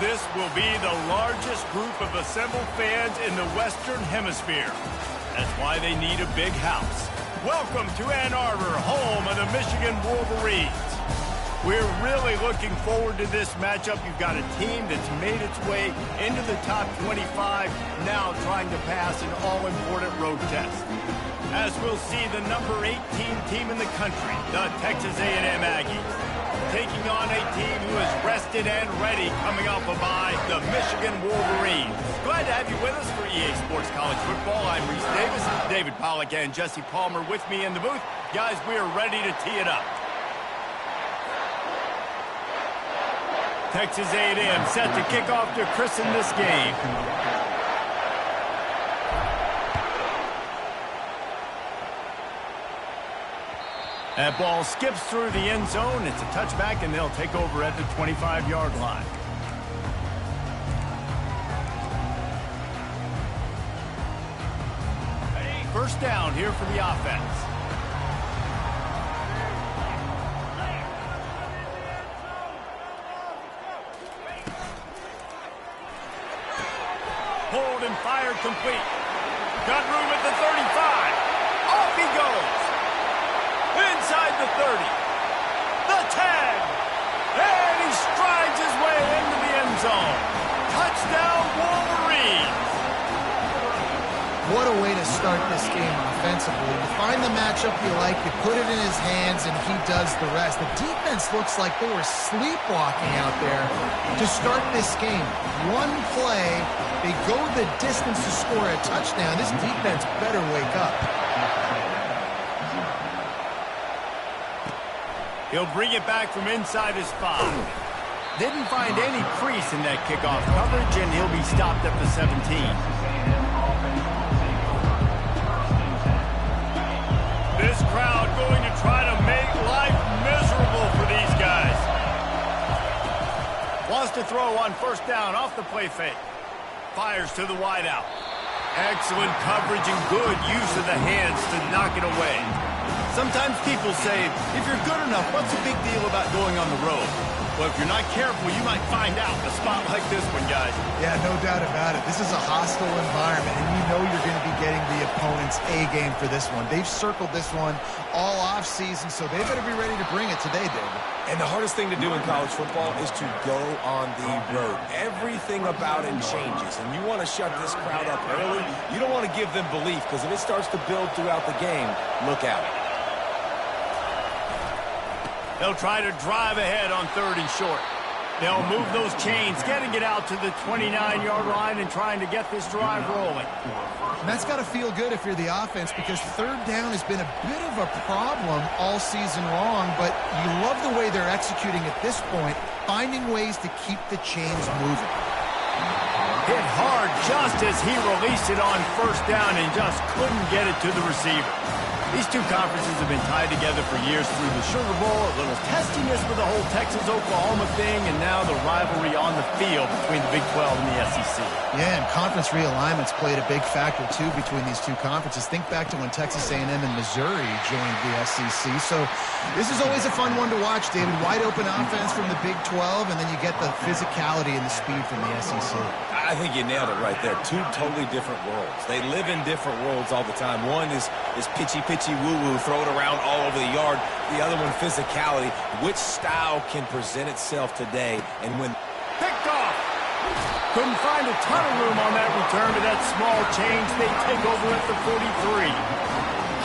This will be the largest group of assembled fans in the Western Hemisphere. That's why they need a big house. Welcome to Ann Arbor, home of the Michigan Wolverines. We're really looking forward to this matchup. You've got a team that's made its way into the top 25, now trying to pass an all-important road test. As we'll see, the number 18 team in the country, the Texas A&M Aggies, taking on a team who is rested and ready coming off a bye, the Michigan Wolverines. Glad to have you with us for EA Sports College Football. I'm Reese Davis, David Pollack and Jesse Palmer with me in the booth. Guys, we are ready to tee it up. Texas A&M set to kick off to christen this game. That ball skips through the end zone. It's a touchback, and they'll take over at the 25-yard line. First down here for the offense. Hold and fired complete. Got room at the 35. Off he goes. Inside the 30, the 10, and he strides his way into the end zone. Touchdown, Wolverines. What a way to start this game offensively. You find the matchup you like, you put it in his hands, and he does the rest. The defense looks like they were sleepwalking out there to start this game. One play, they go the distance to score a touchdown. This defense better wake up. He'll bring it back from inside his 5. Didn't find any crease in that kickoff coverage, and he'll be stopped at the 17. This crowd going to try to make life miserable for these guys. Wants to throw on first down off the play fake. Fires to the wideout. Excellent coverage and good use of the hands to knock it away. Sometimes people say, if you're good enough, what's the big deal about going on the road? Well, if you're not careful, you might find out in a spot like this one, guys. Yeah, no doubt about it. This is a hostile environment, and you know you're going to be getting the opponent's A-game for this one. They've circled this one all off-season, so they better be ready to bring it today, David. And the hardest thing to do in college football is to go on the road. Everything about it changes, and you want to shut this crowd up early. You don't want to give them belief, because if it starts to build throughout the game, look out. They'll try to drive ahead on 3rd and short. They'll move those chains, getting it out to the 29-yard line and trying to get this drive rolling. And that's got to feel good if you're the offense, because 3rd down has been a bit of a problem all season long, but you love the way they're executing at this point, finding ways to keep the chains moving. Hit hard just as he released it on first down and just couldn't get it to the receiver. These two conferences have been tied together for years through the Sugar Bowl, a little testiness with the whole Texas-Oklahoma thing, and now the rivalry on the field between the Big 12 and the SEC. Yeah, and conference realignments played a big factor, too, between these two conferences. Think back to when Texas A&M and Missouri joined the SEC. So this is always a fun one to watch, David. Wide-open offense from the Big 12, and then you get the physicality and the speed from the SEC. I think you nailed it right there. Two totally different worlds. They live in different worlds all the time. One is pitchy woo-woo, throw it around all over the yard. The other one, physicality. Which style can present itself today and when? Picked off. Couldn't find a ton of room on that return to that small change. They take over at the 43.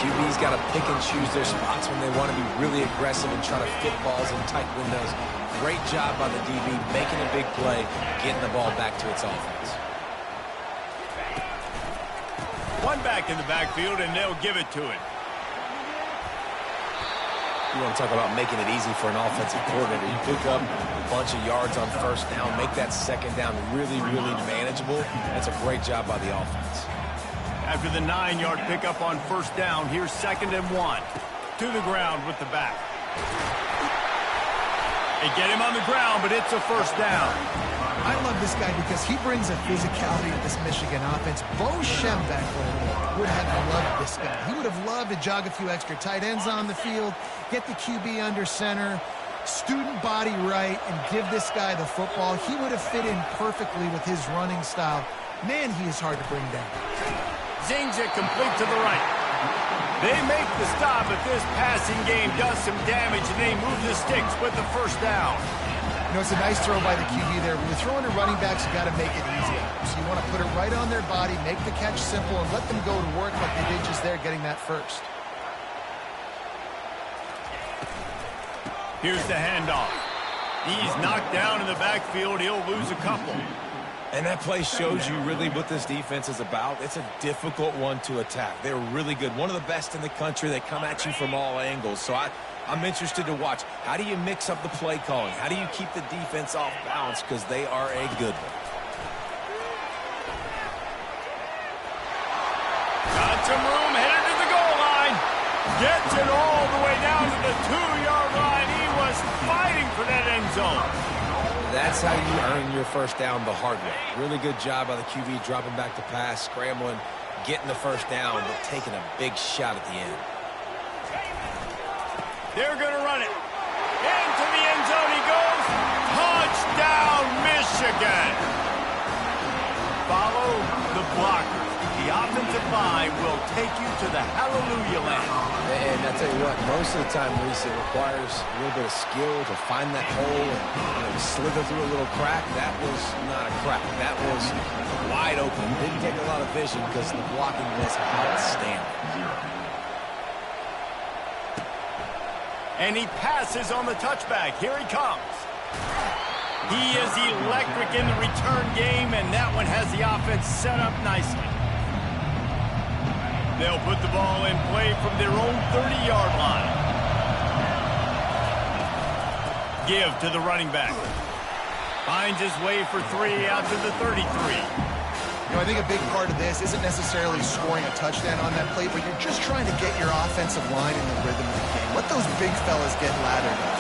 QB's got to pick and choose their spots when they want to be really aggressive and try to fit balls in tight windows. Great job by the DB, making a big play, getting the ball back to its offense. One back in the backfield, and they'll give it to it. You want to talk about making it easy for an offensive coordinator. You pick up a bunch of yards on first down, make that second down really, really manageable. That's a great job by the offense. After the 9-yard pickup on first down, here's 2nd and 1. To the ground with the back. They get him on the ground, but it's a first down. I love this guy because he brings a physicality to this Michigan offense. Bo Schembechler would have loved this guy. He would have loved to jog a few extra tight ends on the field, get the QB under center, student body right and give this guy the football, he would have fit in perfectly with his running style. Man, he is hard to bring down. Zings it complete to the right. They make the stop, but this passing game does some damage, and they move the sticks with the first down. You know, it's a nice throw by the QB there. When you're throwing to running backs, you got to make it easy. So you want to put it right on their body, make the catch simple, and let them go to work like they did just there, getting that first. Here's the handoff. He's knocked down in the backfield. He'll lose a couple. And that play shows you really what this defense is about. It's a difficult one to attack. They're really good. One of the best in the country. They come at you from all angles. So I'm interested to watch. How do you mix up the play calling? How do you keep the defense off balance? Because they are a good one. Got some room, headed to the goal line. Gets it all the way down to the 2-yard line. He was fighting for that end zone. That's how you earn your first down the hard way. Really good job by the QB dropping back to pass, scrambling, getting the first down, but taking a big shot at the end. They're going to run it. Into the end zone he goes. Touchdown, Michigan. Follow the blockers. The offensive line will take you to the hallelujah land. And I tell you what, most of the time, Reese, it requires a little bit of skill to find that hole and slither through a little crack. That was not a crack. That was wide open. Didn't take a lot of vision because the blocking was outstanding. And he passes on the touchback. Here he comes. He is electric in the return game, and that one has the offense set up nicely. They'll put the ball in play from their own 30-yard line. Give to the running back. Finds his way for 3 out to the 33. You know, I think a big part of this isn't necessarily scoring a touchdown on that play, but you're just trying to get your offensive line in the rhythm of the game. Let those big fellas get lathered up.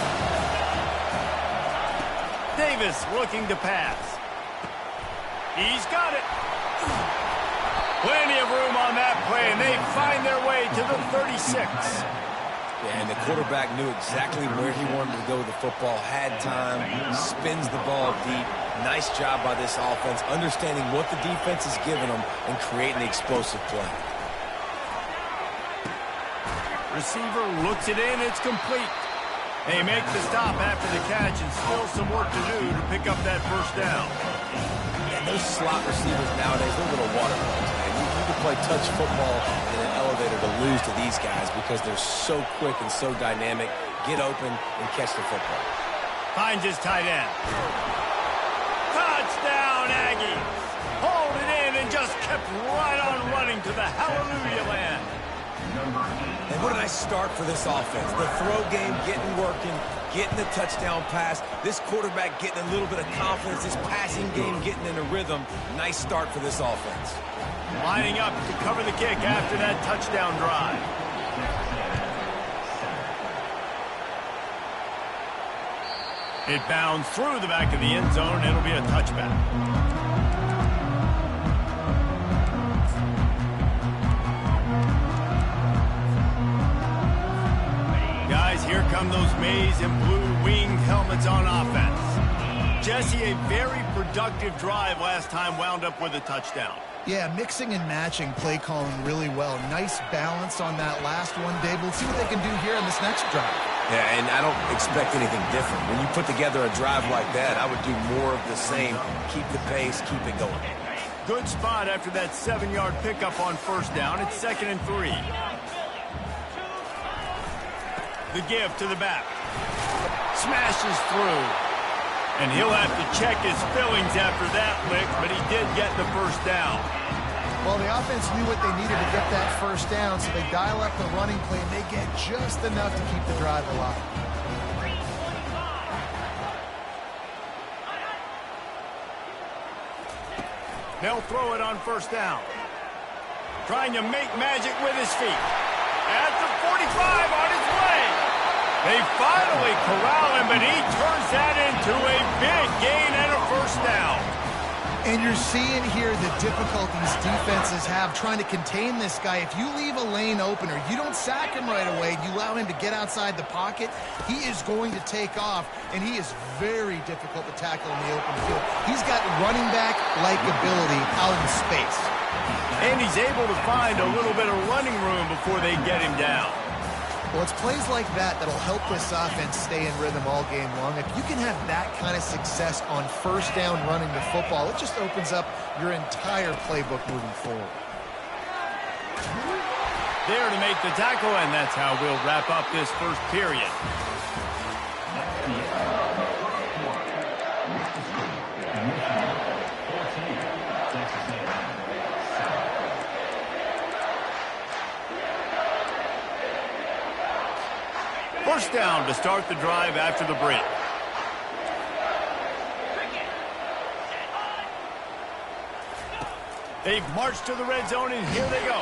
Davis looking to pass. He's got it. Plenty of room on that play, and they find their way to the 36. Yeah, and the quarterback knew exactly where he wanted to go with the football, had time, spins the ball deep. Nice job by this offense, understanding what the defense is giving them and creating the explosive play. Receiver looks it in, it's complete. They make the stop after the catch and still some work to do to pick up that first down. Yeah, those slot receivers nowadays, they're little water balls, man. You can play touch football in an elevator to lose to these guys because they're so quick and so dynamic. Get open and catch the football. Finds his tight end. Touchdown, Aggies. Hold it in and just kept right on running to the hallelujah land. And what a nice start for this offense. The throw game getting working, getting the touchdown pass. This quarterback getting a little bit of confidence. This passing game getting in a rhythm. Nice start for this offense. Lining up to cover the kick after that touchdown drive. It bounds through the back of the end zone. It'll be a touchback. Guys, here come those maize and blue winged helmets on offense. Jesse, a very productive drive last time wound up with a touchdown. Yeah, mixing and matching play calling really well. Nice balance on that last one, Dave. We'll see what they can do here in this next drive. Yeah, and I don't expect anything different. When you put together a drive like that, I would do more of the same. Keep the pace, keep it going. Good spot after that 7-yard pickup on first down. It's 2nd and 3. The give to the back. Smashes through. And he'll have to check his fillings after that lick, but he did get the first down. Well, the offense knew what they needed to get that first down, so they dial up the running play, and they get just enough to keep the drive alive. They'll throw it on first down. Trying to make magic with his feet. At the 45 on his way. They finally corral him, but he turns that into a big gain and a first down. And you're seeing here the difficulties defenses have trying to contain this guy. If you leave a lane open or you don't sack him right away, you allow him to get outside the pocket, he is going to take off, and he is very difficult to tackle in the open field. He's got running back-like ability out in space. And he's able to find a little bit of running room before they get him down. Well, it's plays like that that'll help this offense stay in rhythm all game long. If you can have that kind of success on first down running the football, it just opens up your entire playbook moving forward. There to make the tackle, and that's how we'll wrap up this first period. First down to start the drive after the break. They've marched to the red zone, and here they go.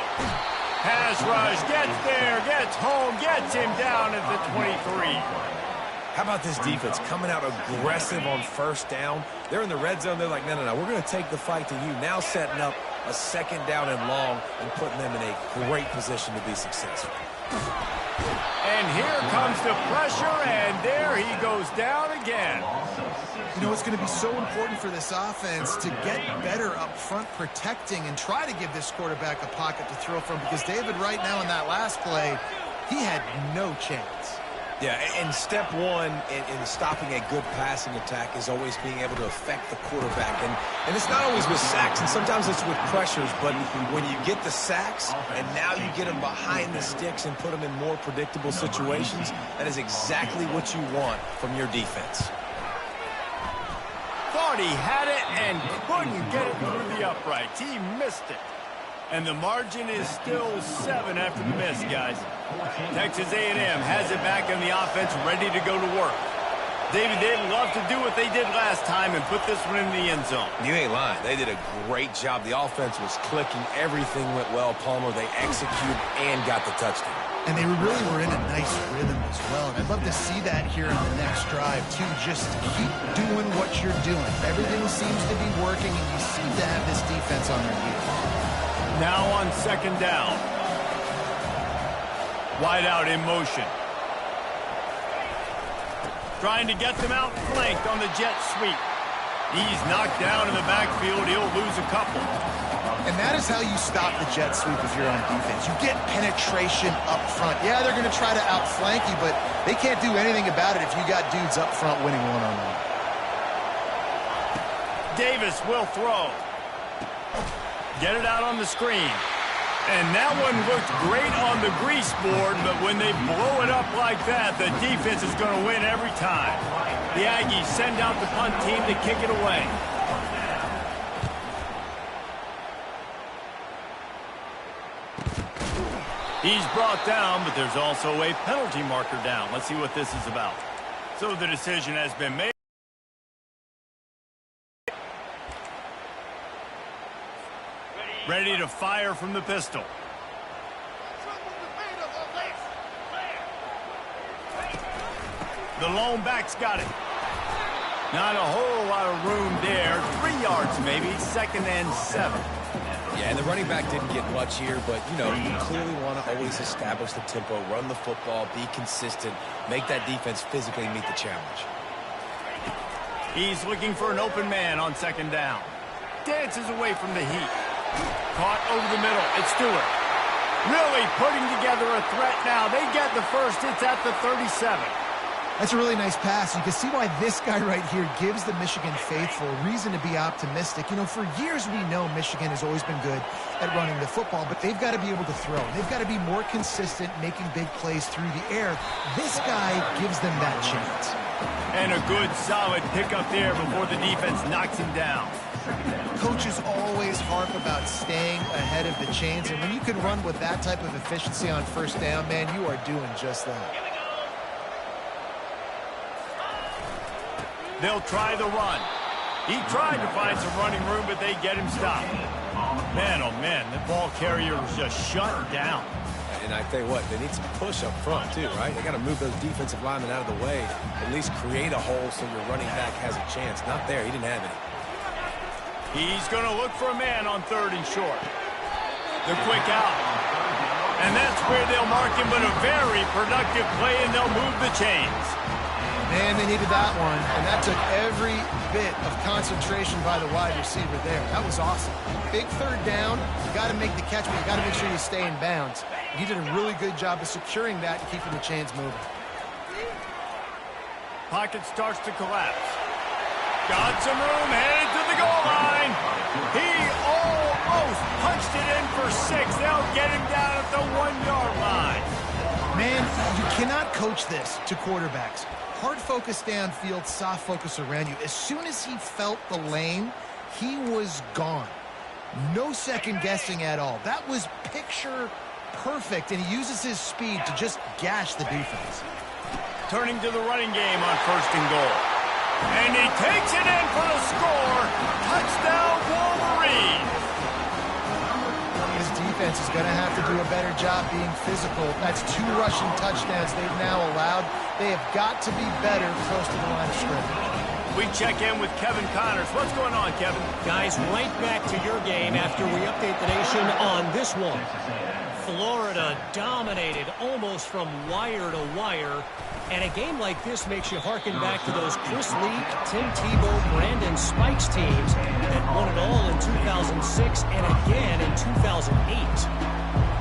Pass rush, gets there, gets home, gets him down at the 23. How about this defense coming out aggressive on first down? They're in the red zone. They're like, no, we're going to take the fight to you. Now setting up a second down and long and putting them in a great position to be successful. And here comes the pressure, and there he goes down again. You know, it's going to be so important for this offense to get better up front protecting and try to give this quarterback a pocket to throw from, because David, right now in that last play, he had no chance. Yeah, and step one in stopping a good passing attack is always being able to affect the quarterback. And it's not always with sacks, and sometimes it's with pressures, but when you get the sacks and now you get them behind the sticks and put them in more predictable situations, that is exactly what you want from your defense. Thought he had it and couldn't get it through the uprights. He missed it. And the margin is still 7 after the miss, guys. Texas A&M has it back in the offense, ready to go to work. David, they'd love to do what they did last time and put this one in the end zone. You ain't lying. They did a great job. The offense was clicking. Everything went well. Palmer, they executed and got the touchdown. And they really were in a nice rhythm as well. And I'd love to see that here in the next drive, too. Just keep doing what you're doing. Everything seems to be working, and you seem to have this defense on their heels. Now on second down. Wide out in motion. Trying to get them out flanked on the jet sweep. He's knocked down in the backfield. He'll lose a couple. And that is how you stop the jet sweep if you're on defense. You get penetration up front. Yeah, they're going to try to outflank you, but they can't do anything about it if you got dudes up front winning one-on-one. Davis will throw. Get it out on the screen. And that one looked great on the grease board, but when they blow it up like that, the defense is going to win every time. The Aggies send out the punt team to kick it away. He's brought down, but there's also a penalty marker down. Let's see what this is about. So the decision has been made. Ready to fire from the pistol. The lone back's got it. Not a whole lot of room there. 3 yards maybe, 2nd and 7. Yeah, and the running back didn't get much here, but, you know, you clearly want to always establish the tempo, run the football, be consistent, make that defense physically meet the challenge. He's looking for an open man on 2nd down. Dances away from the heat. Caught over the middle. It's Stewart. Really putting together a threat now. They get the first. It's at the 37. That's a really nice pass. You can see why this guy right here gives the Michigan faithful reason to be optimistic. You know, for years we know Michigan has always been good at running the football, but they've got to be able to throw. They've got to be more consistent making big plays through the air. This guy gives them that chance. And a good, solid pickup there before the defense knocks him down. Coaches always harp about staying ahead of the chains, and when you can run with that type of efficiency on first down, man, you are doing just that. They'll try the run. He tried to find some running room, but they get him stopped. Man, oh man, the ball carrier was just shut down. And I tell you what, they need some push up front too, right? They got to move those defensive linemen out of the way, at least create a hole so your running back has a chance. Not there, he didn't have any. He's going to look for a man on 3rd and short. The quick out. And that's where they'll mark him, but a very productive play, and they'll move the chains. Man, they needed that one, and that took every bit of concentration by the wide receiver there. That was awesome. Big 3rd down. You got to make the catch, but you got to make sure you stay in bounds. He did a really good job of securing that and keeping the chains moving. Pocket starts to collapse. Got some room, headed to the goal line. He almost punched it in for 6. They'll get him down at the 1-yard line. Man, you cannot coach this to quarterbacks. Hard focus downfield, soft focus around you. As soon as he felt the lane, he was gone. No second guessing at all. That was picture perfect, and he uses his speed to just gash the defense. Turning to the running game on 1st and goal. And he takes it in for the score. Touchdown, Wolverines. His defense is going to have to do a better job being physical. That's 2 rushing touchdowns they've now allowed. They have got to be better close to the line of scrimmage. We check in with Kevin Connors. What's going on, Kevin? Guys, right back to your game after we update the nation on this one. Florida dominated almost from wire to wire. And a game like this makes you harken back to those Chris Leak, Tim Tebow, Brandon Spikes teams that won it all in 2006 and again in 2008.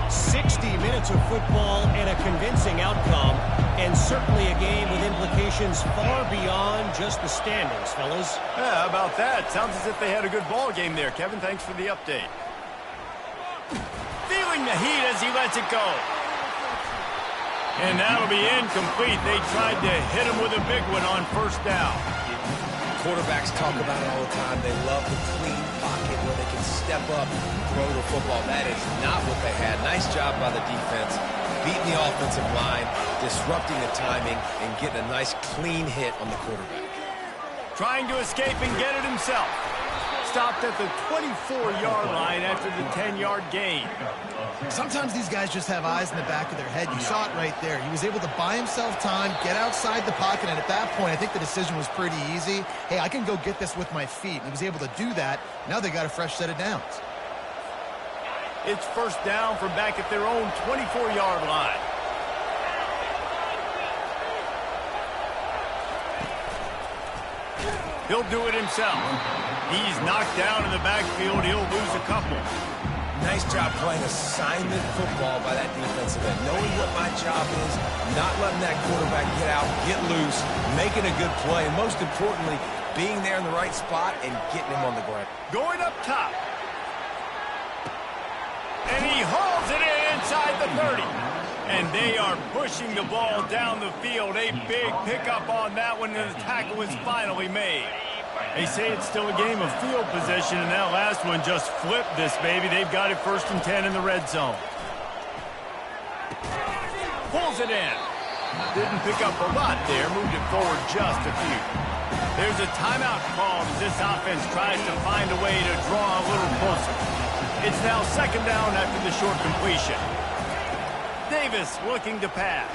60 minutes of football and a convincing outcome, and certainly a game with implications far beyond just the standings, fellas. Yeah, how about that? Sounds as if they had a good ball game there. Kevin, thanks for the update. Feeling the heat as he lets it go. And that'll be incomplete. They tried to hit him with a big one on 1st down. Quarterbacks talk about it all the time. They love the clean pocket where they can step up and throw the football. That is not what they had. Nice job by the defense, beating the offensive line, disrupting the timing, and getting a nice clean hit on the quarterback. Trying to escape and get it himself. Stopped at the 24-yard line after the 10-yard gain. Sometimes these guys just have eyes in the back of their head. You saw it right there. He was able to buy himself time, get outside the pocket, and at that point, I think the decision was pretty easy. Hey, I can go get this with my feet. He was able to do that. Now they got a fresh set of downs. It's 1st down from back at their own 24-yard line. He'll do it himself. He's knocked down in the backfield. He'll lose a couple. Nice job playing assignment football by that defensive end. Knowing what my job is, not letting that quarterback get out, get loose, making a good play, and most importantly, being there in the right spot and getting him on the ground. Going up top. And he hauls it in inside the 30. And they are pushing the ball down the field. A big pickup on that one, and the tackle is finally made. They say it's still a game of field position, and that last one just flipped this baby. They've got it 1st and 10 in the red zone. Pulls it in. Didn't pick up a lot there. Moved it forward just a few. There's a timeout called as this offense tries to find a way to draw a little closer. It's now 2nd down after the short completion. Davis looking to pass.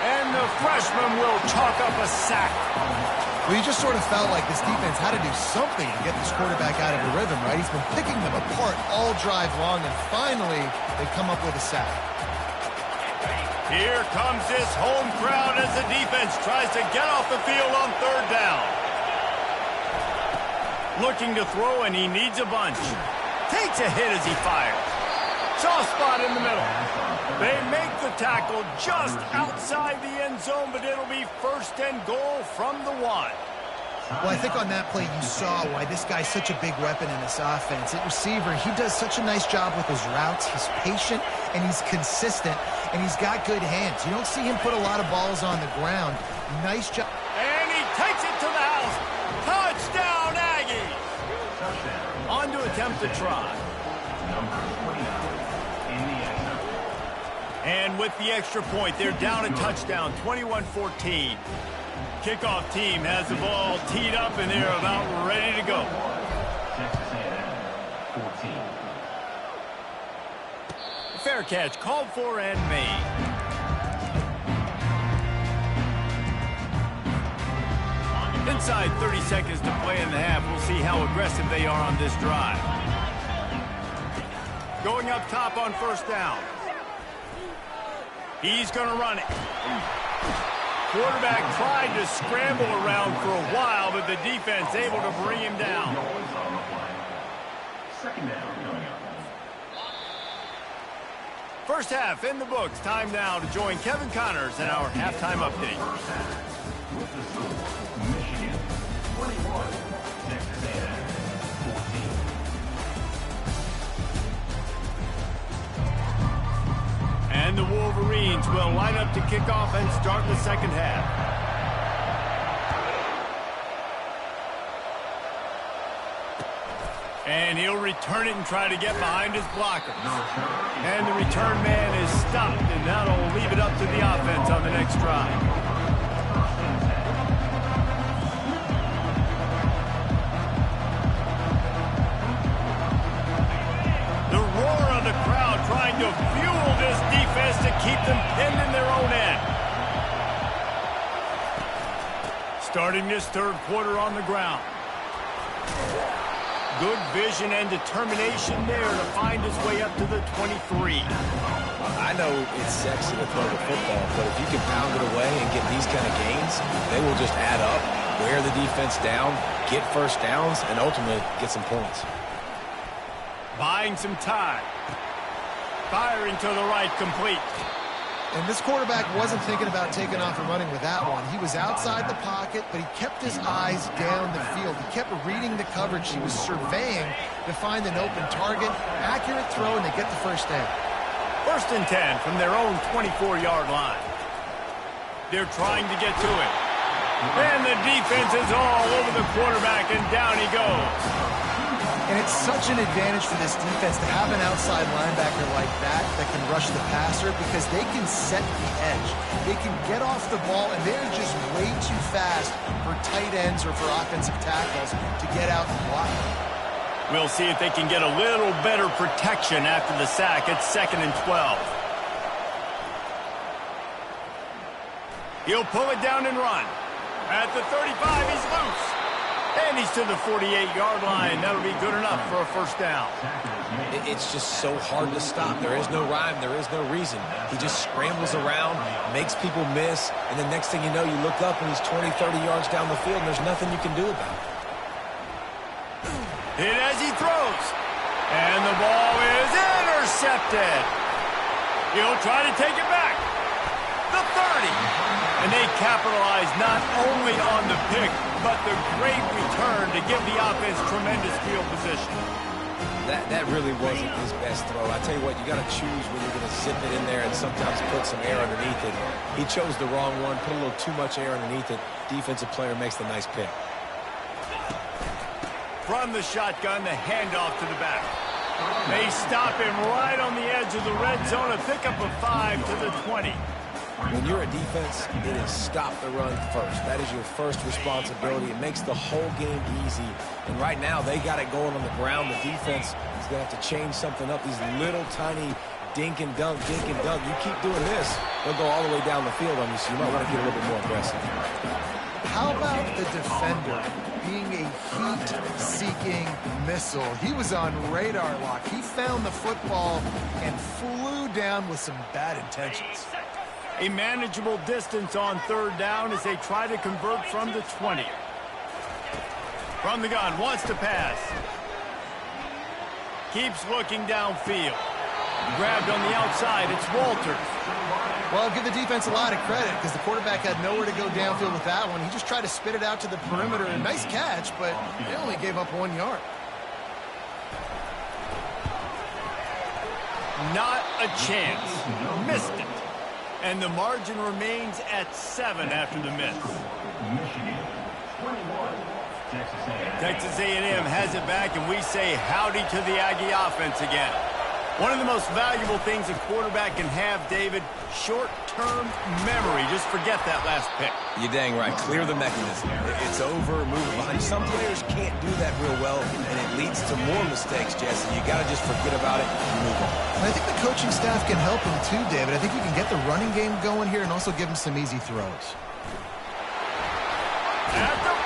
And the freshman will chalk up a sack. Well, you just sort of felt like this defense had to do something to get this quarterback out of a rhythm, right? He's been picking them apart all drive long, and finally they come up with a sack. Here comes this home crowd as the defense tries to get off the field on 3rd down. Looking to throw, and he needs a bunch. Takes a hit as he fires. Soft spot in the middle. They make the tackle just outside the end zone, but it'll be 1st and goal from the 1. Well, I think on that play you saw why this guy's such a big weapon in this offense. At receiver, he does such a nice job with his routes. He's patient, and he's consistent, and he's got good hands. You don't see him put a lot of balls on the ground. Nice job. And he takes it to the house. Touchdown, Aggies! On to attempt to try. And with the extra point, they're down a touchdown, 21-14. Kickoff team has the ball teed up, and they're about ready to go. Fair catch called for and made. Inside 30 seconds to play in the half. We'll see how aggressive they are on this drive. Going up top on first down. He's going to run it. Quarterback tried to scramble around for a while, but the defense able to bring him down. First half in the books. Time now to join Kevin Connors in our halftime update. Michigan 21, Texas A&M 14. And the Wolverines will line up to kick off and start the second half. And he'll return it and try to get behind his blockers. And the return man is stopped, and that'll leave it up to the offense on the next drive. The roar of the crowd trying to fuel this defense to keep them pinned in their own end. Starting this third quarter on the ground. Good vision and determination there to find his way up to the 23. I know it's sexy to throw the football, but if you can pound it away and get these kind of gains, they will just add up, wear the defense down, get first downs, and ultimately get some points. Buying some time. Firing to the right, complete. And this quarterback wasn't thinking about taking off and running with that one. He was outside the pocket, but he kept his eyes down the field. He kept reading the coverage. He was surveying to find an open target. Accurate throw, and they get the first down. First and 10 from their own 24-yard line. They're trying to get to it. And the defense is all over the quarterback, and down he goes. And it's such an advantage for this defense to have an outside linebacker like that can rush the passer because they can set the edge. They can get off the ball, and they're just way too fast for tight ends or for offensive tackles to get out and block them. We'll see if they can get a little better protection after the sack. It's 2nd and 12. He'll pull it down and run. At the 35, he's loose. And he's to the 48-yard line. That'll be good enough for a first down. It's just so hard to stop. There is no rhyme. There is no reason. He just scrambles around, makes people miss, and the next thing you know, you look up and he's 20, 30 yards down the field, and there's nothing you can do about it. Hit as he throws. And the ball is intercepted. He'll try to take it back. The 30. And they capitalize not only on the pick, but the great return to give the offense tremendous field position. That really wasn't his best throw. I tell you what, you got to choose when you're going to zip it in there and sometimes put some air underneath it. He chose the wrong one, put a little too much air underneath it. Defensive player makes the nice pick. From the shotgun, the handoff to the back. They stop him right on the edge of the red zone, a pickup of 5 to the 20. When you're a defense, it is stop the run first. That is your first responsibility. It makes the whole game easy. And right now, they got it going on the ground. The defense is going to have to change something up. These little tiny dink and dunk, dink and dunk. You keep doing this, they'll go all the way down the field on you, so you might want to get a little bit more aggressive. How about the defender being a heat-seeking missile? He was on radar lock. He found the football and flew down with some bad intentions. A manageable distance on third down as they try to convert from the 20. From the gun, wants to pass. Keeps looking downfield. Grabbed on the outside, it's Walters. Well, give the defense a lot of credit because the quarterback had nowhere to go downfield with that one. He just tried to spit it out to the perimeter. A nice catch, but they only gave up 1 yard. Not a chance. Missed it. And the margin remains at 7 after the miss. Michigan 21, Texas A&M has it back, and we say howdy to the Aggie offense again. One of the most valuable things a quarterback can have, David, short-term memory. Just forget that last pick. You're dang right. Clear the mechanism. It's over, move it behind. Some players can't do that real well, and it leads to more mistakes, Jesse. You got to just forget about it and move on. I think the coaching staff can help him too, David. I think you can get the running game going here and also give him some easy throws. At the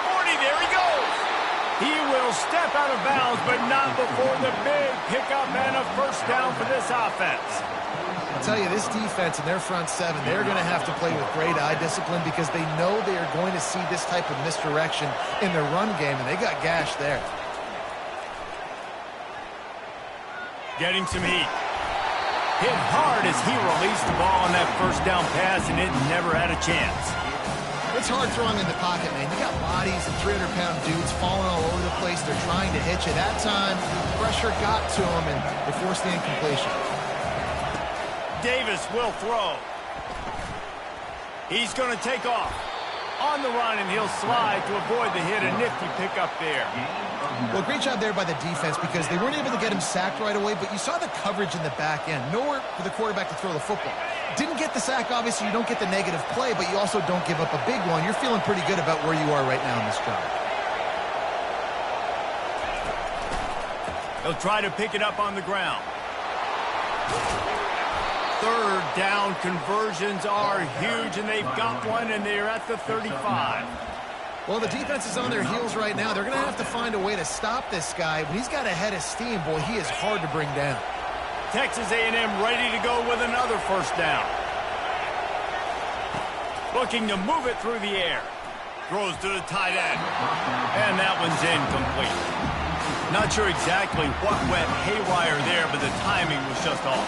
step out of bounds, but not before the big pickup and a first down for this offense. I'll tell you, this defense and their front seven, they're going to have to play with great eye discipline because they know they are going to see this type of misdirection in their run game, and they got gashed there. Getting some heat. Hit hard as he released the ball on that first down pass, and it never had a chance. It's hard throwing in the pocket, man. You got bodies and 300-pound dudes falling all over the place. They're trying to hit you. That time, pressure got to them, and they forced the incompletion. Davis will throw. He's going to take off. On the run, and he'll slide to avoid the hit. A nifty pickup there. Well, great job there by the defense because they weren't able to get him sacked right away, but you saw the coverage in the back end. Nowhere for the quarterback to throw the football. Didn't get the sack, obviously. You don't get the negative play, but you also don't give up a big one. You're feeling pretty good about where you are right now in this drive. He'll try to pick it up on the ground. Third down conversions are huge, and they've got one, and they're at the 35. Well, the defense is on their heels right now. They're going to have to find a way to stop this guy. When he's got a head of steam, boy, he is hard to bring down. Texas A&M ready to go with another first down. Looking to move it through the air. Throws to the tight end. And that one's incomplete. Not sure exactly what went haywire there, but the timing was just off.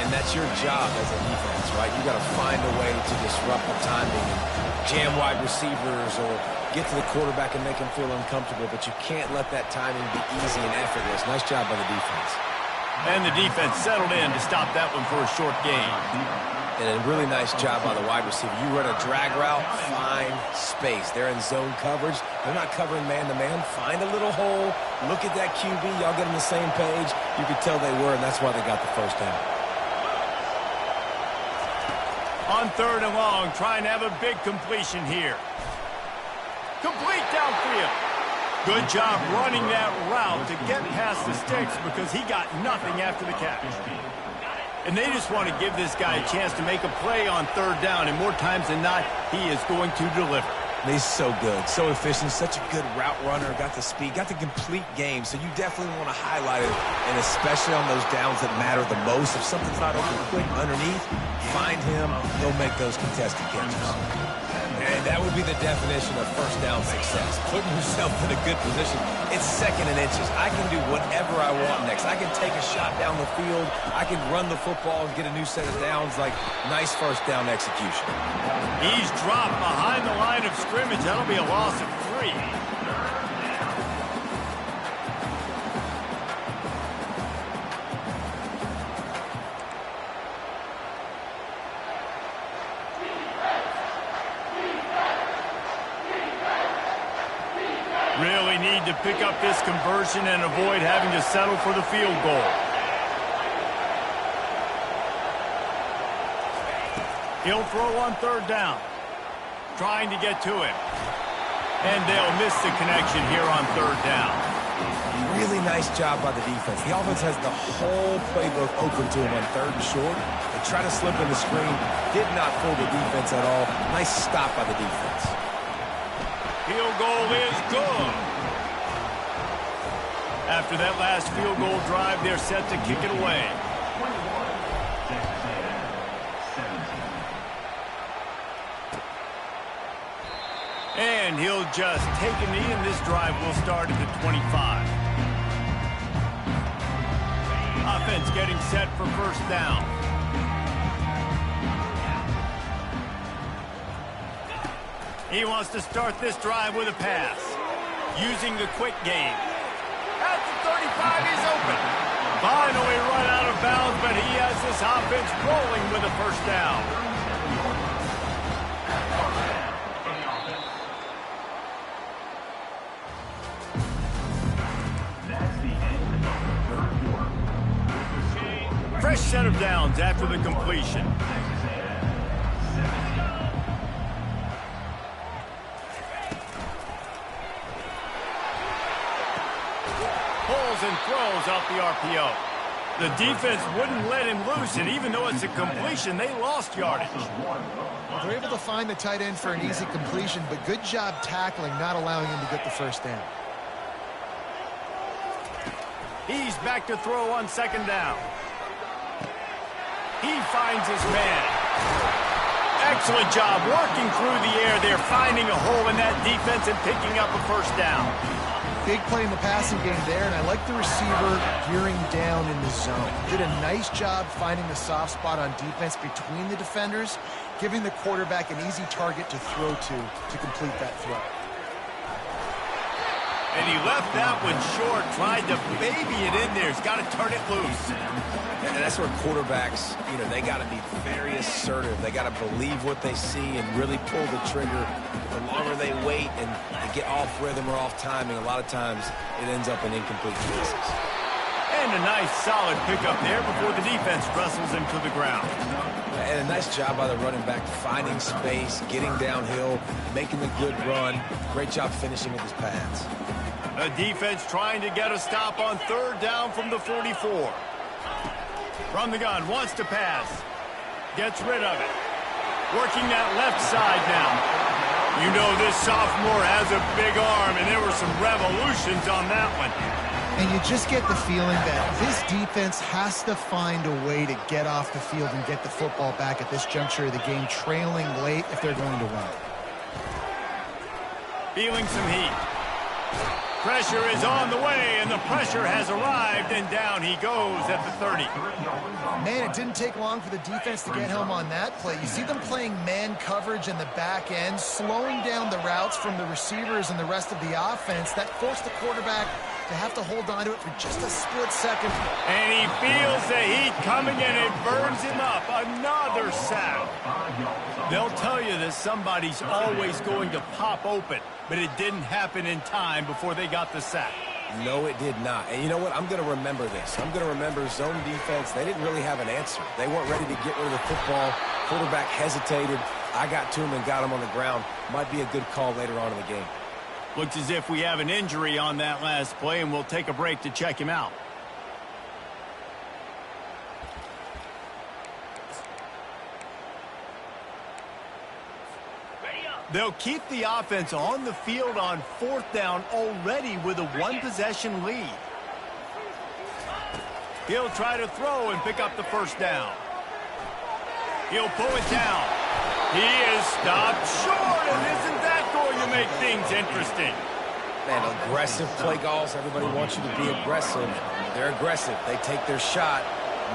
And that's your job as a defense, right? You got to find a way to disrupt the timing and jam wide receivers or get to the quarterback and make him feel uncomfortable, but you can't let that timing be easy and effortless. Nice job by the defense. And the defense settled in to stop that one for a short gain. And a really nice job by the wide receiver. You run a drag route, find space. They're in zone coverage. They're not covering man-to-man. Find a little hole. Look at that QB. Y'all get on the same page. You could tell they were, and that's why they got the first down. On third and long, trying to have a big completion here. Complete downfield. Good job running that route to get past the sticks because he got nothing after the catch. And they just want to give this guy a chance to make a play on third down, and more times than not, he is going to deliver. He's so good, so efficient, such a good route runner, got the speed, got the complete game, so you definitely want to highlight it, and especially on those downs that matter the most. If something's not open quick underneath, find him, he'll make those contested catches. And that would be the definition of first down success, putting yourself in a good position. It's second and inches. I can do whatever I want next. I can take a shot down the field. I can run the football and get a new set of downs. Like, nice first down execution. He's dropped behind the line of scrimmage. That'll be a loss of 3. Really need to pick up this conversion and avoid having to settle for the field goal. He'll throw on third down. Trying to get to him. And they'll miss the connection here on third down. Really nice job by the defense. The offense has the whole playbook open to him on third and short. They try to slip in the screen. Did not fool the defense at all. Nice stop by the defense. Field goal is good. After that last field goal drive, they're set to kick it away. And he'll just take a knee, and this drive will start at the 25. Offense getting set for first down. He wants to start this drive with a pass, using the quick game. At the 35, he's open. Finally run out of bounds, but he has this offense rolling with a first down. Fresh set of downs after the completion. Pulls and throws off the RPO. The defense wouldn't let him loose, and even though it's a completion, they lost yardage. They're able to find the tight end for an easy completion, but good job tackling, not allowing him to get the first down. He's back to throw on second down. He finds his man. Excellent job working through the air there, finding a hole in that defense and picking up a first down. Big play in the passing game there, and I like the receiver gearing down in the zone. Did a nice job finding the soft spot on defense between the defenders, giving the quarterback an easy target to throw to complete that throw. And he left that one short, tried to baby it in there. He's got to turn it loose. And that's where quarterbacks, they got to be very assertive. They got to believe what they see and really pull the trigger. The longer they wait and get off rhythm or off timing, a lot of times it ends up in incomplete passes. And a nice solid pickup there before the defense wrestles him to the ground. And a nice job by the running back finding space, getting downhill, making a good run. Great job finishing with his pads. The defense trying to get a stop on third down from the 44. From the gun, wants to pass. Gets rid of it. Working that left side now. You know this sophomore has a big arm, and there were some revolutions on that one. And you just get the feeling that this defense has to find a way to get off the field and get the football back at this juncture of the game, trailing late if they're going to win. Feeling some heat. Pressure is on the way, and the pressure has arrived, and down he goes at the 30. Man, it didn't take long for the defense to get home on that play. You see them playing man coverage in the back end, slowing down the routes from the receivers and the rest of the offense. That forced the quarterback to have to hold on to it for just a split second. And he feels the heat coming, and it burns him up. Another sack. They'll tell you that somebody's always going to pop open, but it didn't happen in time before they got the sack. No, it did not. And you know what? I'm going to remember this. I'm going to remember zone defense. They didn't really have an answer. They weren't ready to get rid of the football. Quarterback hesitated. I got to him and got him on the ground. Might be a good call later on in the game. Looks as if we have an injury on that last play, and we'll take a break to check him out. They'll keep the offense on the field on fourth down already with a one-possession lead. He'll try to throw and pick up the first down. He'll pull it down. He is stopped short, and isn't that going to make things interesting? Man, aggressive play calls. Everybody wants you to be aggressive. They're aggressive. They take their shot.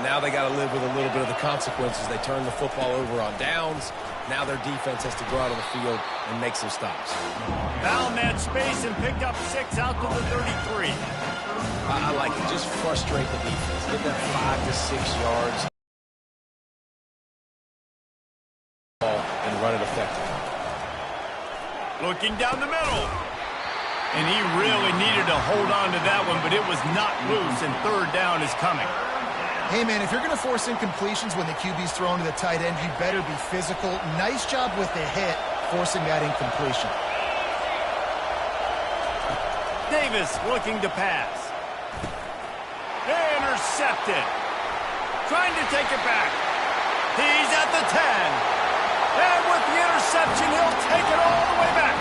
Now they got to live with a little bit of the consequences. They turn the football over on downs. Now their defense has to go out on the field and make some stops. Found that space and picked up 6 out to the 33. I like it. Just frustrate the defense. Get that 5 to 6 yards and run it effectively. Looking down the middle. And he really needed to hold on to that one, but it was not loose, and third down is coming. Hey, man, if you're going to force incompletions when the QB's thrown to the tight end, you better be physical. Nice job with the hit, forcing that incompletion. Davis looking to pass. Intercepted. Trying to take it back. He's at the 10. And with the interception, he'll take it all the way back.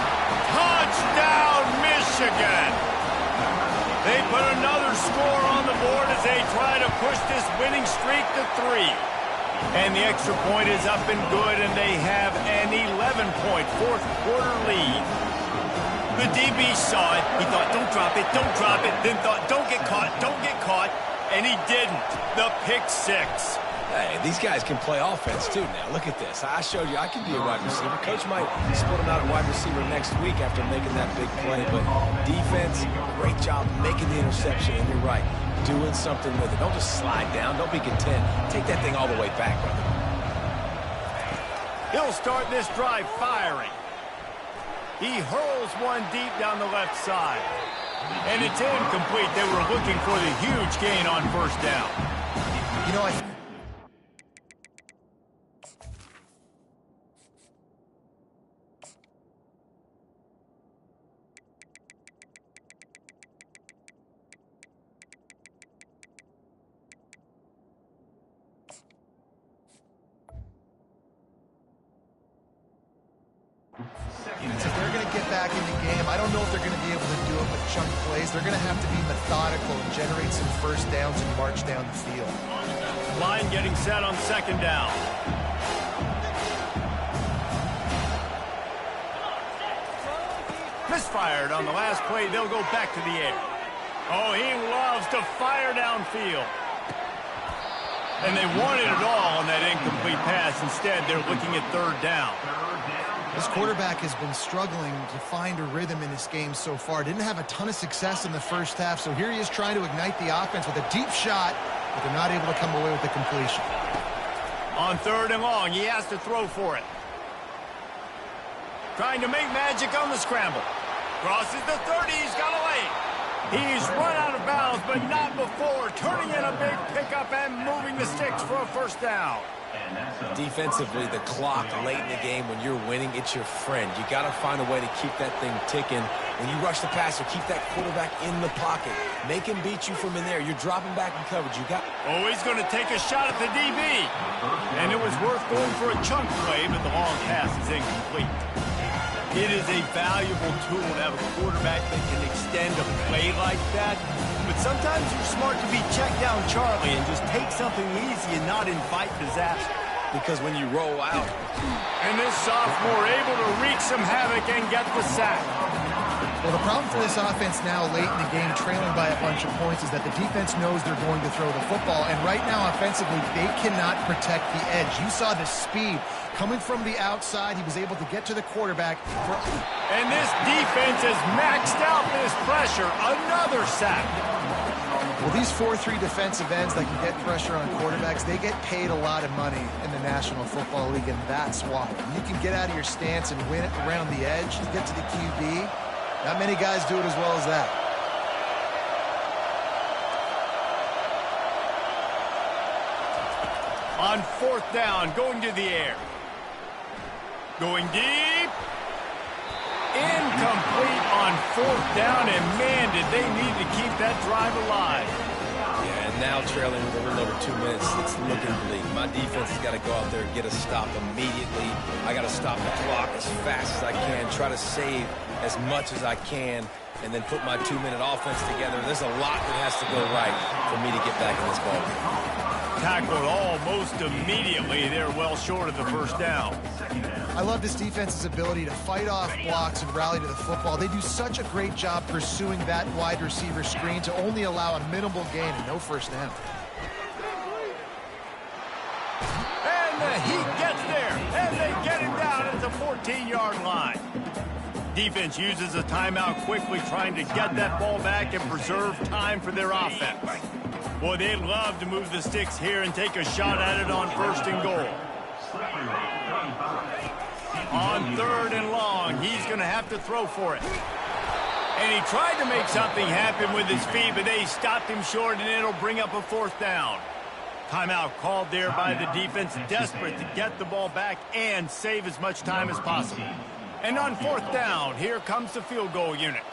Touchdown, Michigan. They put another score on the board as they try to push this winning streak to 3. And the extra point is up and good, and they have an 11-point fourth-quarter lead. The DB saw it. He thought, don't drop it, don't drop it. Then thought, don't get caught, and he didn't. The pick 6. Hey, these guys can play offense, too, now. Look at this. I showed you I can be a wide receiver. Coach might split him out at wide receiver next week after making that big play. But defense, great job making the interception. And you're right, doing something with it. Don't just slide down. Don't be content. Take that thing all the way back, brother. He'll start this drive firing. He hurls one deep down the left side. And it's incomplete. They were looking for the huge gain on first down. You know, if they're going to get back in the game. I don't know if they're going to be able to do it with chunk plays. They're going to have to be methodical and generate some first downs and march down the field. Line getting set on second down. Misfired on the last play. They'll go back to the air. Oh, he loves to fire downfield. And they wanted it all on that incomplete pass. Instead, they're looking at third down. This quarterback has been struggling to find a rhythm in this game so far. Didn't have a ton of success in the first half, so here he is trying to ignite the offense with a deep shot, but they're not able to come away with the completion. On third and long, he has to throw for it. Trying to make magic on the scramble. Crosses the 30, he's got a lane. He's run out of bounds, but not before turning in a big pickup and moving the sticks for a first down. Defensively, the clock late in the game, when you're winning, it's your friend. You got to find a way to keep that thing ticking. When you rush the passer, keep that quarterback in the pocket. Make him beat you from in there. You're dropping back in coverage. You got. Oh, he's going to take a shot at the DB. And it was worth going for a chunk play, but the long pass is incomplete. It is a valuable tool to have a quarterback that can extend a play like that. But sometimes you're smart to be check down Charlie and just take something easy and not invite disaster. Because when you roll out. And this sophomore able to wreak some havoc and get the sack. Well, the problem for this offense now late in the game, trailing by a bunch of points, is that the defense knows they're going to throw the football. And right now, offensively, they cannot protect the edge. You saw the speed coming from the outside. He was able to get to the quarterback. And this defense has maxed out this pressure. Another sack. Well, these 4-3 defensive ends that can get pressure on quarterbacks, they get paid a lot of money in the National Football League, and that's why. You can get out of your stance and win it around the edge, get to the QB. Not many guys do it as well as that. On fourth down, going to the air. Going deep. Incomplete on fourth down, and man, did they need to keep that drive alive. Yeah, and now trailing with a little over 2 minutes, it's looking bleak. My defense has got to go out there and get a stop immediately. I got to stop the clock as fast as I can, try to save as much as I can, and then put my 2-minute offense together. There's a lot that has to go right for me to get back in this ballgame. Tackled almost immediately. They're well short of the first down. I love this defense's ability to fight off blocks and rally to the football. They do such a great job pursuing that wide receiver screen to only allow a minimal gain and no first down. And he gets there, and they get him down at the 14-yard line. Defense uses a timeout quickly, trying to get that ball back and preserve time for their offense. Boy, they'd love to move the sticks here and take a shot at it on first and goal. On third and long, he's going to have to throw for it. And he tried to make something happen with his feet, but they stopped him short, and it'll bring up a fourth down. Timeout called there by the defense, desperate to get the ball back and save as much time as possible. And on fourth down, here comes the field goal unit.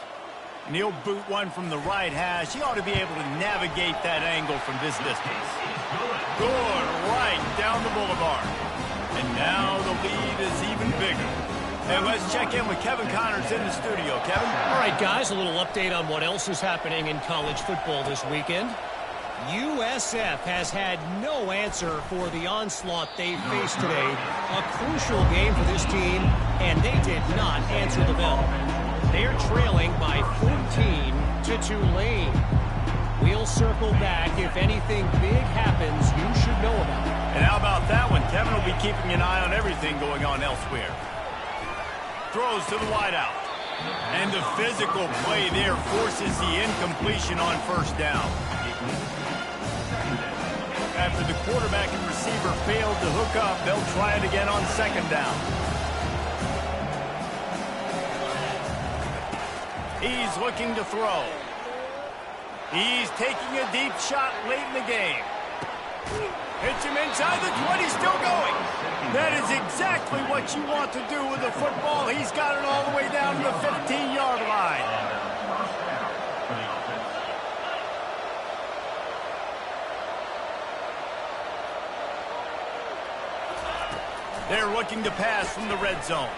And he'll boot one from the right hash. He ought to be able to navigate that angle from this distance. Good right down the boulevard. And now the lead is even bigger. And let's check in with Kevin Connors in the studio. Kevin? All right, guys, a little update on what else is happening in college football this weekend. USF has had no answer for the onslaught they faced today. A crucial game for this team, and they did not answer the bell. They're trailing by 14 to Tulane. We'll circle back. If anything big happens, you should know about it. And how about that one? Kevin will be keeping an eye on everything going on elsewhere. Throws to the wideout. And the physical play there forces the incompletion on first down. After the quarterback and receiver failed to hook up, they'll try it again on second down. He's looking to throw. He's taking a deep shot late in the game. Hits him inside the 20, still going. That is exactly what you want to do with a football. He's got it all the way down to the 15-yard line. They're looking to pass from the red zone.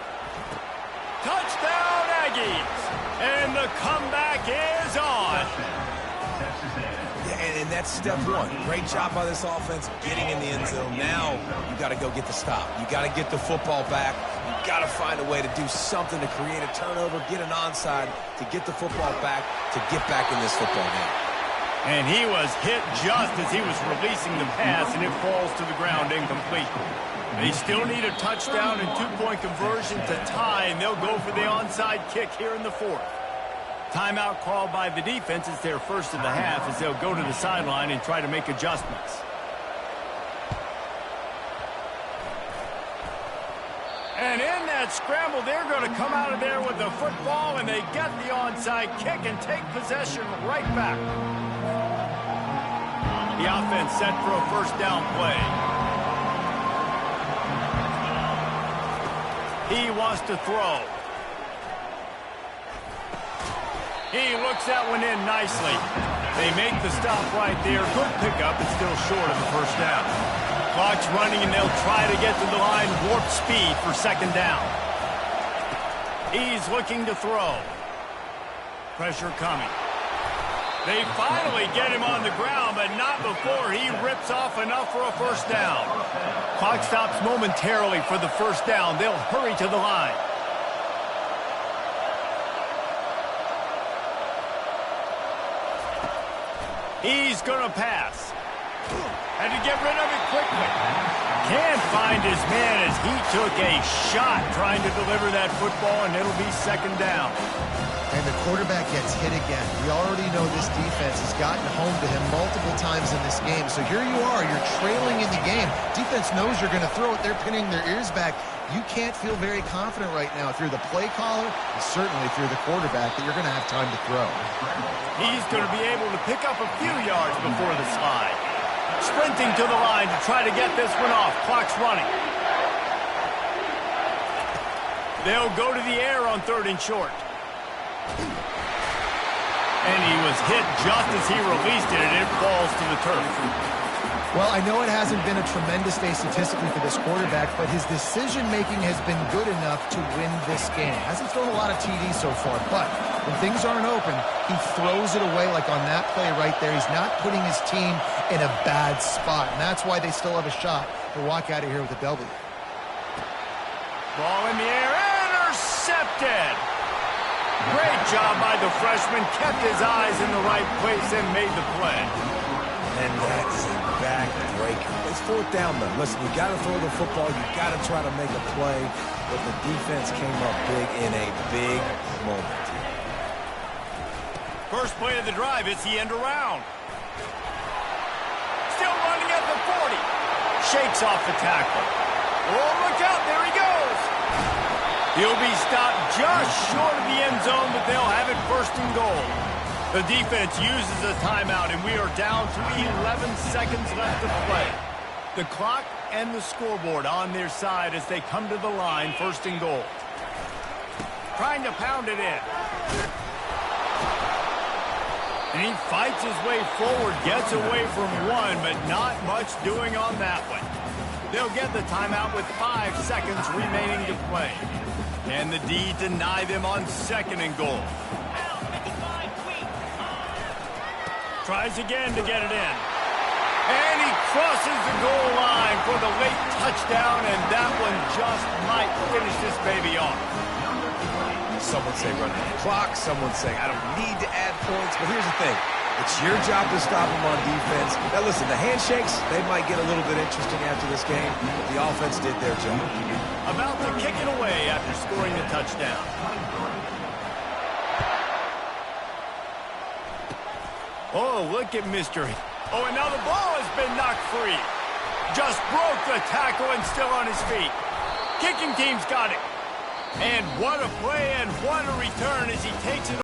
Touchdown, Aggies. And the comeback is on. Yeah, and that's step one. Great job by this offense getting in the end zone. Now you got to go get the stop. You got to get the football back. You got to find a way to do something to create a turnover, get an onside, to get the football back, to get back in this football game. And he was hit just as he was releasing the pass, and it falls to the ground incomplete. They still need a touchdown and two-point conversion to tie, and they'll go for the onside kick here in the fourth. Timeout called by the defense. It's their first of the half as they'll go to the sideline and try to make adjustments. And in that scramble, they're going to come out of there with the football, and they get the onside kick and take possession right back. The offense set for a first down play. He wants to throw. He looks that one in nicely. They make the stop right there. Good pickup, but still short of the first down. Clock's running, and they'll try to get to the line warp speed for second down. He's looking to throw. Pressure coming. They finally get him on the ground, but not before he rips off enough for a first down. Clock stops momentarily for the first down. They'll hurry to the line. He's going to pass. Had to get rid of it quickly. Can't find his man as he took a shot trying to deliver that football, and it'll be second down. And the quarterback gets hit again. We already know this defense has gotten home to him multiple times in this game. So here you are, you're trailing in the game. Defense knows you're going to throw it. They're pinning their ears back. You can't feel very confident right now if you're the play caller, and certainly if you're the quarterback, that you're going to have time to throw. He's going to be able to pick up a few yards before the slide. Sprinting to the line to try to get this one off. Clock's running. They'll go to the air on third and short. And he was hit just as he released it, and it falls to the turf. Well, I know it hasn't been a tremendous day statistically for this quarterback, but his decision-making has been good enough to win this game. Hasn't thrown a lot of TDs so far, but when things aren't open, he throws it away like on that play right there. He's not putting his team in a bad spot, and that's why they still have a shot to walk out of here with a W. Ball in the air, intercepted! Great job by the freshman, kept his eyes in the right place and made the play. And that's a back breaker. It's fourth down, though. Listen, you got to throw the football. You got to try to make a play. But the defense came up big in a big moment. First play of the drive, it's the end around. Still running at the 40. Shakes off the tackle. Oh, look out, there he goes. He'll be stopped just short of the end zone, but they'll have it first and goal. The defense uses a timeout, and we are down to 11 seconds left to play. The clock and the scoreboard on their side as they come to the line, first and goal. Trying to pound it in. And he fights his way forward, gets away from one, but not much doing on that one. They'll get the timeout with 5 seconds remaining to play. And the D deny them on second and goal. Tries again to get it in. And he crosses the goal line for the late touchdown, and that one just might finish this baby off. Some would say running the clock. Some would say, I don't need to add points. But here's the thing. It's your job to stop them on defense. Now, listen, the handshakes, they might get a little bit interesting after this game. But the offense did their job. About to kick it away after scoring the touchdown. Oh, look at Mr. Oh, and now the ball has been knocked free. Just broke the tackle and still on his feet. Kicking team's got it. And what a play and what a return as he takes it